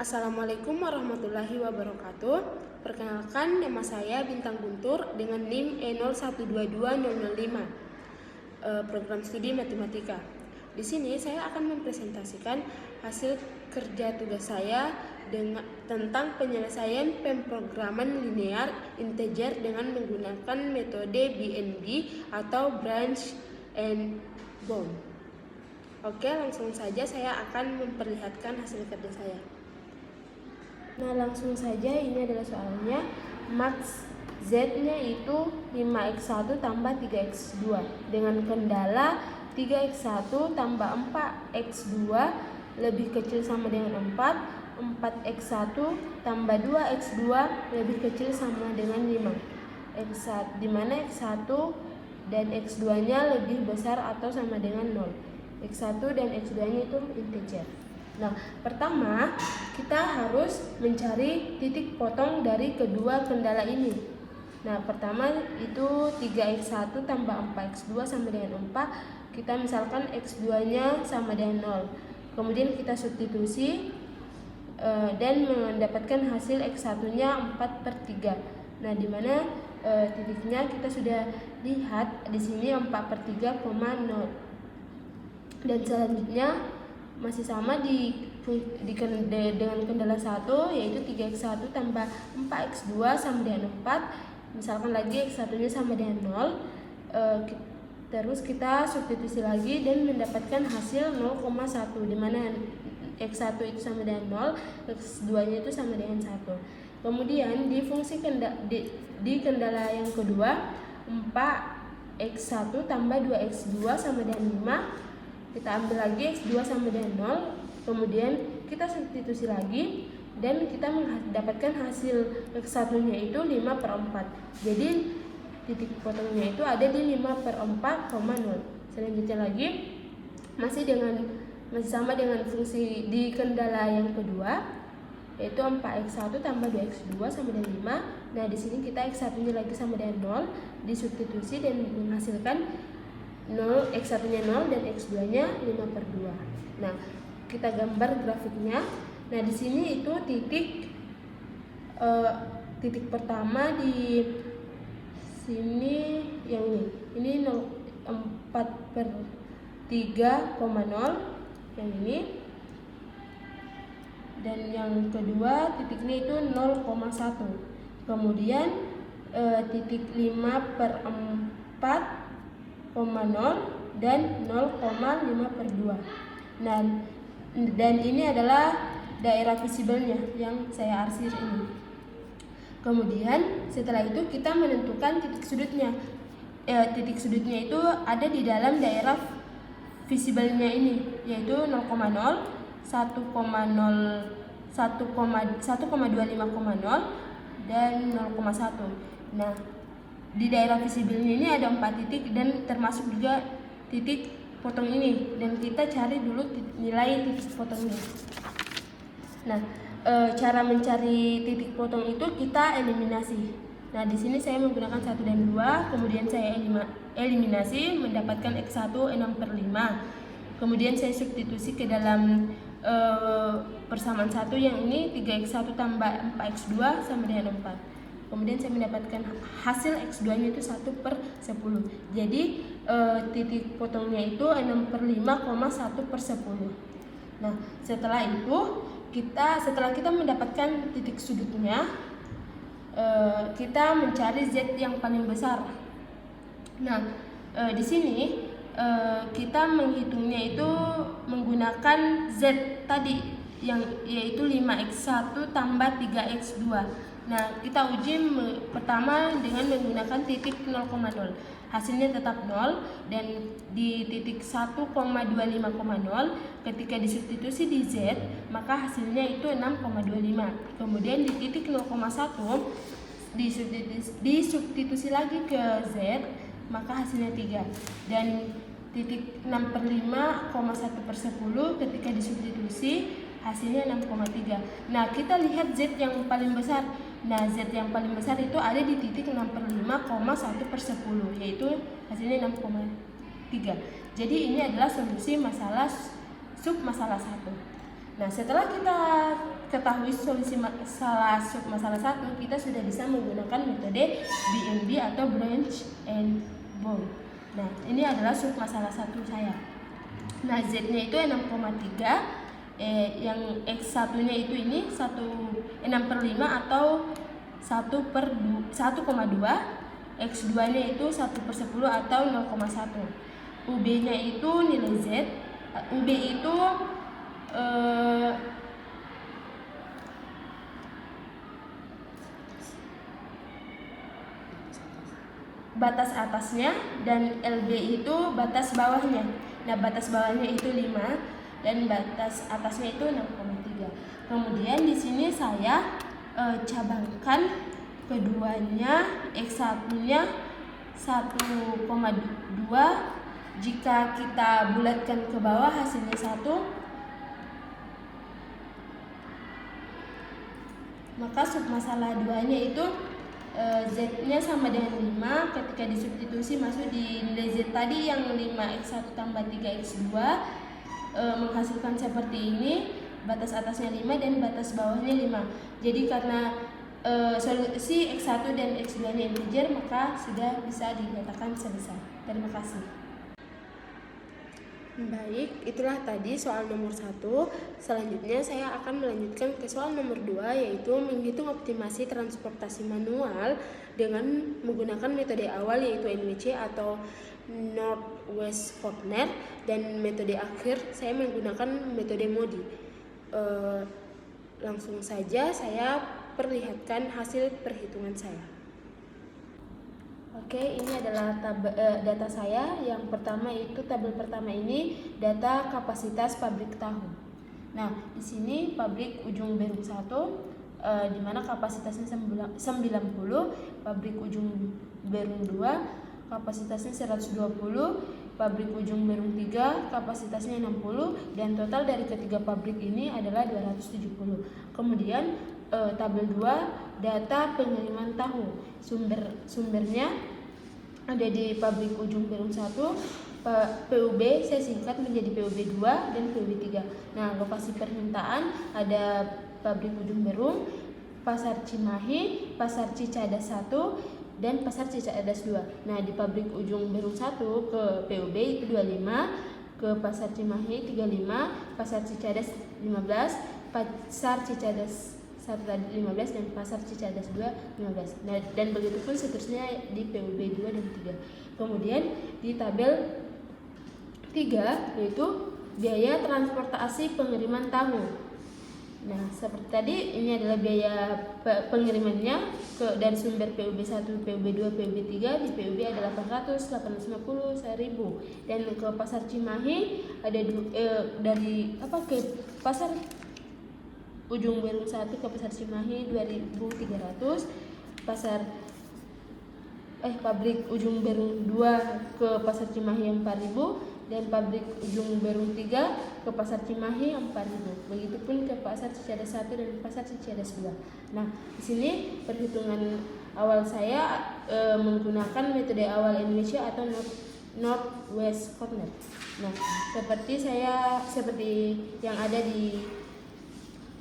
Assalamualaikum warahmatullahi wabarakatuh. Perkenalkan, nama saya Bintang Guntur dengan NIM E01220005, program studi matematika. Di sini saya akan mempresentasikan hasil kerja tugas saya tentang penyelesaian pemrograman linear integer dengan menggunakan metode BNB atau branch and bound. Oke, langsung saja saya akan memperlihatkan hasil kerja saya. Nah, langsung saja, ini adalah soalnya. Max Z-nya itu 5x1 tambah 3x2 dengan kendala 3x1 tambah 4x2 lebih kecil sama dengan 4, 4x1 tambah 2x2 lebih kecil sama dengan 5, x1, dimana x1 dan x2 nya lebih besar atau sama dengan 0. x1 dan x2 nya itu integer. Nah, pertama kita harus mencari titik potong dari kedua kendala ini. Nah, pertama itu 3x1 tambah 4x2 sama dengan 4. Kita misalkan x2 nya sama dengan 0. Kemudian kita substitusi dan mendapatkan hasil x1 nya 4/3. Nah, dimana titiknya kita sudah lihat di sini 4/3, 0. Dan selanjutnya masih sama dengan kendala 1, yaitu 3x1 tambah 4x2 sama dengan 4. Misalkan lagi x1 nya sama dengan 0, terus kita substitusi lagi dan mendapatkan hasil 0,1, dimana x1 itu sama dengan 0, x2 nya itu sama dengan 1. Kemudian di fungsi di kendala yang kedua, 4x1 tambah 2x2 sama dengan 5. Kita ambil lagi x2 sama dengan 0, kemudian kita substitusi lagi dan kita mendapatkan hasil x1 nya itu 5/4. Jadi titik potongnya itu ada di 5/4,0. Selanjutnya lagi masih sama dengan fungsi di kendala yang kedua, yaitu 4x1 tambah 2x2 sama dengan 5. Nah, di sini kita x1 nya lagi sama dengan 0, disubstitusi dan menghasilkan 0, x1 nya 0 dan x2 nya 5/2. Nah, kita gambar grafiknya. Nah, di sini itu titik pertama di sini yang ini 4/3,0 yang ini, dan yang kedua titiknya itu 0,1. Kemudian titik 5/4,0 dan 0,5/2. Nah, dan ini adalah daerah visibelnya yang saya arsir ini. Kemudian setelah itu kita menentukan titik sudutnya. Titik sudutnya itu ada di dalam daerah visibelnya ini, yaitu 0,0, 1,25,0 dan 0,1. Nah, di daerah visibelnya ini ada 4 titik dan termasuk juga titik potong ini, dan kita cari dulu nilai titik potongnya. Nah, cara mencari titik potong itu kita eliminasi. Nah, di sini saya menggunakan 1 dan 2, kemudian saya eliminasi mendapatkan x1 6/5. Kemudian saya substitusi ke dalam persamaan 1 yang ini 3x1 tambah 4x2 sama dengan 4. Kemudian saya mendapatkan hasil x2 nya itu 1/10. Jadi titik potongnya itu 6/5,1/10. Nah, setelah kita mendapatkan titik sudutnya, kita mencari z yang paling besar. Nah, di sini kita menghitungnya itu menggunakan z tadi yaitu 5x1 tambah 3x2. Nah, kita uji pertama dengan menggunakan titik 0,0. Hasilnya tetap 0, dan di titik 1,25,0 ketika disubstitusi di z, maka hasilnya itu 6,25. Kemudian di titik 0,1 disubstitusi lagi ke z, maka hasilnya 3. Dan titik 6/5,1/10 ketika disubstitusi hasilnya 6,3. Nah, kita lihat z yang paling besar. Nah, z yang paling besar itu ada di titik 6/5,1/10, yaitu hasilnya 6,3. Jadi ini adalah solusi masalah sub masalah 1. Nah, setelah kita ketahui solusi masalah submasalah 1, kita sudah bisa menggunakan metode BNB atau branch and bound. Nah, ini adalah submasalah 1 saya. Nah, Z-nya itu 6,3, yang X1-nya itu ini 6/5 atau 1/1,2, X2-nya itu 1/10 atau 0,1. UB-nya itu nilai Z, UB itu batas atasnya dan LB itu batas bawahnya. Nah, batas bawahnya itu 5 dan batas atasnya itu 6,3. Kemudian di sini saya cabangkan keduanya, X1-nya 1,2. Jika kita bulatkan ke bawah hasilnya 1, maka submasalah 2-nya itu Z-nya sama dengan 5. Ketika disubstitusi masuk di nilai Z tadi yang 5x1 tambah 3x2 menghasilkan seperti ini. Batas atasnya 5 dan batas bawahnya 5. Jadi karena solusi X1 dan X2-nya integer, maka sudah bisa dinyatakan selesai. Terima kasih. Baik, itulah tadi soal nomor 1. Selanjutnya saya akan melanjutkan ke soal nomor 2, yaitu menghitung optimasi transportasi manual dengan menggunakan metode awal yaitu NWC atau North-West Corner, dan metode akhir saya menggunakan metode MODI. Langsung saja saya perlihatkan hasil perhitungan saya. Oke, ini adalah data saya. Yang pertama itu tabel pertama ini data kapasitas pabrik tahu. Nah, di sini pabrik Ujung Berung 1 di mana kapasitasnya 90, pabrik Ujung Berung 2 kapasitasnya 120, pabrik Ujung Berung 3 kapasitasnya 60, dan total dari ketiga pabrik ini adalah 270. Kemudian tabel 2 data pengiriman tahu. Sumbernya ada di pabrik Ujung Berung 1, PUB saya singkat menjadi PUB 2 dan PUB 3. Nah, lokasi permintaan ada pabrik Ujung Berung, Pasar Cimahi, Pasar Cicadas 1, dan Pasar Cicadas 2. Nah, di pabrik Ujung Berung 1 ke PUB itu 25, ke Pasar Cimahi 35, Pasar Cicadas 15, Pasar Cicadas 1 tadi 15, dan Pasar Cicadas 2 15. Nah, dan begitu pun seterusnya di PUB 2 dan 3. Kemudian di tabel 3 yaitu biaya transportasi pengiriman tahu. Nah, seperti tadi ini adalah biaya pengirimannya dari sumber PUB 1, PUB 2, PUB 3. Di PUB ada 800, 850, 1000. Dan ke Pasar Cimahi ada ke Pasar Ujung Berung 1 ke Pasar Cimahi 2.300, pabrik Ujung Berung 2 ke Pasar Cimahi 4.000, dan pabrik Ujung Berung 3 ke Pasar Cimahi 4.000. Begitupun ke Pasar Cicadas 1 dan Pasar Cicadas 2. Nah, di sini perhitungan awal saya menggunakan metode awal Indonesia atau North-West Corner. Nah, seperti yang ada di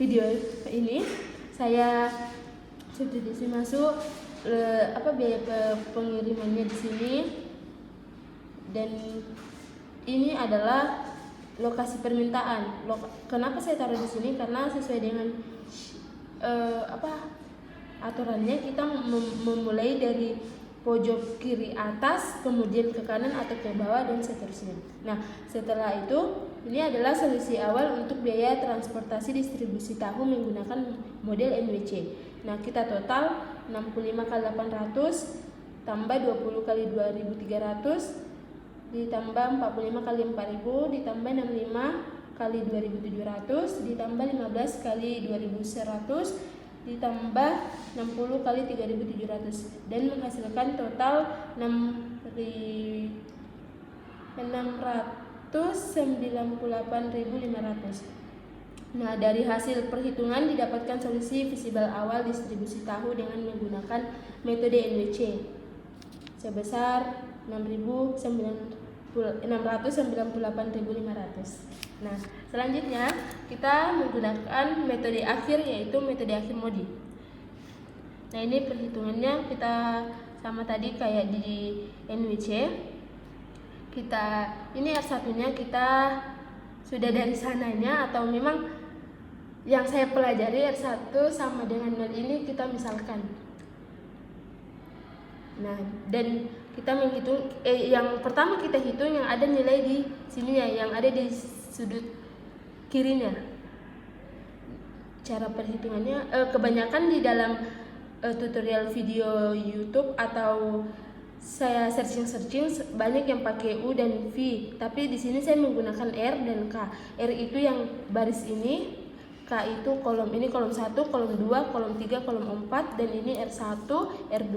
video ini, saya substitusi masuk biaya pengirimannya di sini, dan ini adalah lokasi permintaan. Kenapa saya taruh di sini? Karena sesuai dengan aturannya kita memulai dari pojok kiri atas, kemudian ke kanan atau ke bawah, dan seterusnya. Nah, setelah itu ini adalah solusi awal untuk biaya transportasi distribusi tahu menggunakan model NWC. Nah, kita total 65 kali 800 tambah 20 kali 2300 ditambah 45 kali 4000 ditambah 65 kali 2700 ditambah 15 kali 2100 ditambah 60 kali 3700, dan menghasilkan total 698.500. Nah, dari hasil perhitungan didapatkan solusi visible awal distribusi tahu dengan menggunakan metode NWC sebesar 6.900 698.500. Nah, selanjutnya kita menggunakan metode akhir, yaitu metode akhir Modi. Nah, ini perhitungannya kita sama tadi kayak di NWC. Ini R1-nya kita sudah dari sananya, atau memang yang saya pelajari R1 sama dengan 0 ini kita misalkan. Nah, dan kita menghitung yang pertama kita hitung yang ada nilai di sininya, yang ada di sudut kirinya. Cara perhitungannya kebanyakan di dalam tutorial video YouTube atau saya searching banyak yang pakai U dan V, tapi di sini saya menggunakan R dan K. R itu yang baris ini, K itu kolom ini, kolom 1, kolom 2, kolom 3, kolom 4, dan ini R1, R2,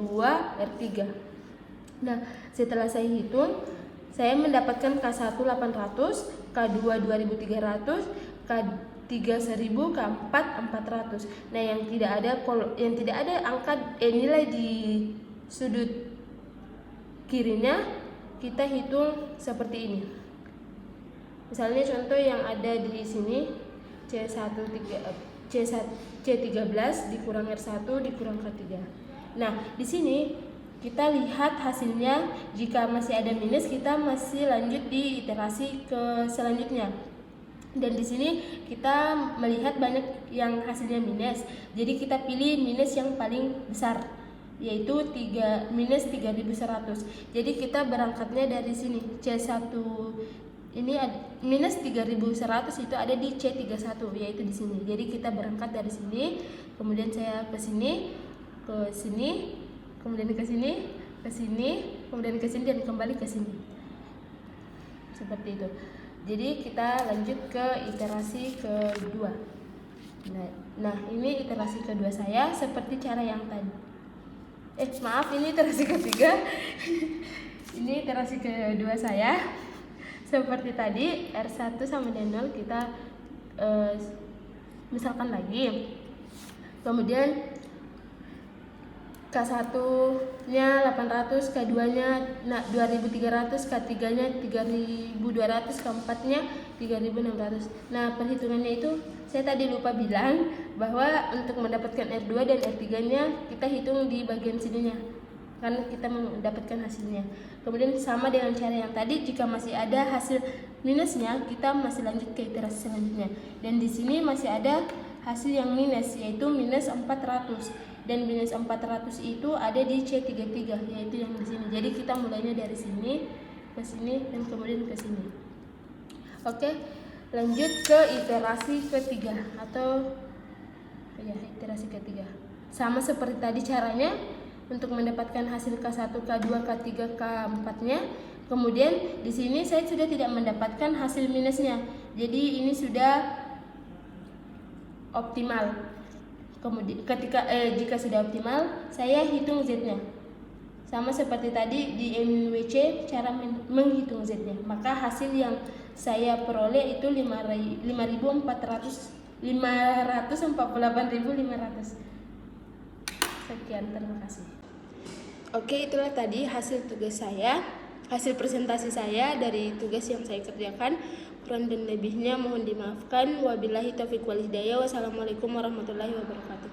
R3. Nah, setelah saya hitung, saya mendapatkan K1 800, K2 2300, K3 1000, K4 400. Nah, yang tidak ada angka nilai di sudut kirinya, kita hitung seperti ini. Misalnya contoh yang ada di sini C13 dikurang R1 dikurang K3. Nah, di sini kita lihat hasilnya. Jika masih ada minus, kita masih lanjut di iterasi ke selanjutnya. Dan di sini kita melihat banyak yang hasilnya minus. Jadi kita pilih minus yang paling besar, yaitu minus 3100. Jadi kita berangkatnya dari sini. C1 ini minus 3100 itu ada di C31, yaitu di sini. Jadi kita berangkat dari sini, kemudian saya ke sini, kemudian ke sini, kemudian ke sini, dan kembali ke sini. Seperti itu. Jadi kita lanjut ke iterasi kedua. Nah, ini iterasi kedua saya seperti cara yang tadi. Ini iterasi ketiga. Ini iterasi kedua saya seperti tadi. R1 sama dengan 0 kita misalkan lagi. Kemudian K1-nya 800, K2-nya 2300, K3-nya 3200, K4-nya 3600. Nah, perhitungannya itu saya tadi lupa bilang bahwa untuk mendapatkan R2 dan R3-nya kita hitung di bagian sininya, karena kita mendapatkan hasilnya. Kemudian sama dengan cara yang tadi, jika masih ada hasil minusnya, kita masih lanjut ke iterasi selanjutnya. Dan di sini masih ada hasil yang minus, yaitu minus 400. Dan minus 400 itu ada di C33, yaitu yang di sini. Jadi kita mulainya dari sini ke sini dan kemudian ke sini. Oke, lanjut ke iterasi ketiga atau iterasi ketiga. Sama seperti tadi caranya untuk mendapatkan hasil K1, K2, K3, K4-nya. Kemudian di sini saya sudah tidak mendapatkan hasil minusnya. Jadi ini sudah optimal. Kemudian jika sudah optimal, saya hitung Z-nya. Sama seperti tadi di NWC cara menghitung Z-nya. Maka hasil yang saya peroleh itu 548.500. Sekian, terima kasih. Oke, itulah tadi hasil tugas saya, hasil presentasi saya dari tugas yang saya kerjakan. Kurang dan lebihnya mohon dimaafkan. Wabillahi taufiq wal hidayah. Wassalamualaikum warahmatullahi wabarakatuh.